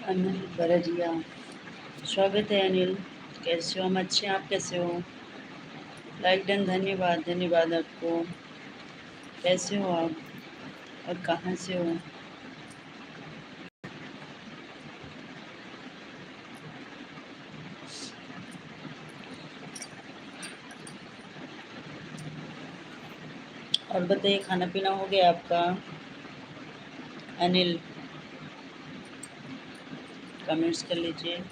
अनिल बरजिया, स्वागत है अनिल। कैसे हो? हम अच्छे हैं, आप कैसे हो? लाइक डन, धन्यवाद धन्यवाद आपको। कैसे हो आप और कहाँ से हो? और बताइए, खाना पीना हो गया आपका? अनिल, कमेंट्स कर लीजिए।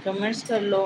कमेंट्स कर लो।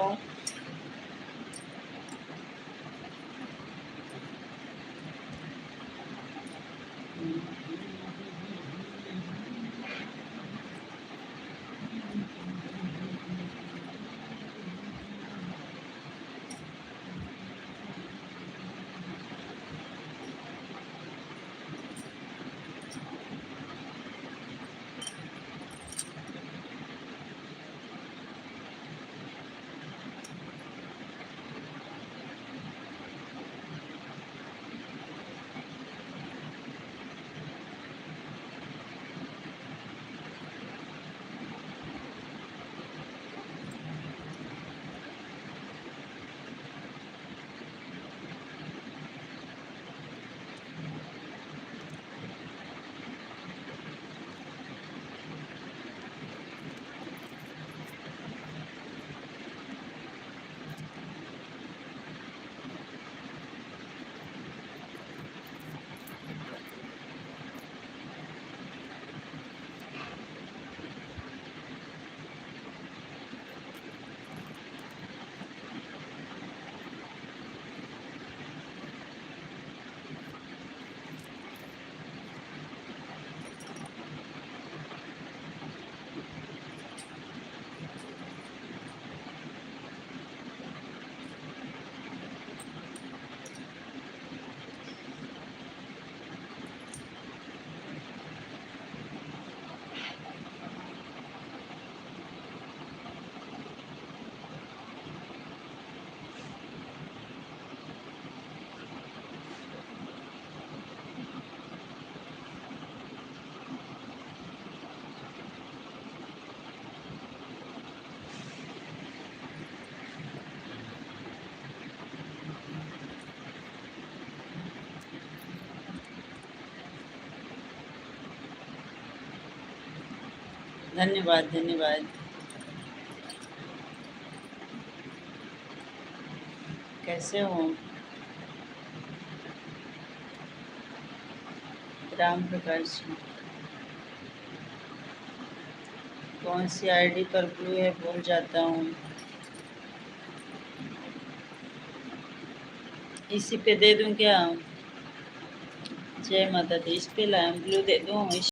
धन्यवाद धन्यवाद। कैसे हो? राम प्रकाश जी, कौन सी आईडी पर ब्लू है? भूल जाता हूँ। इसी पे दे दूं क्या? जय माता दी। इस पे ब्लू दे दूं?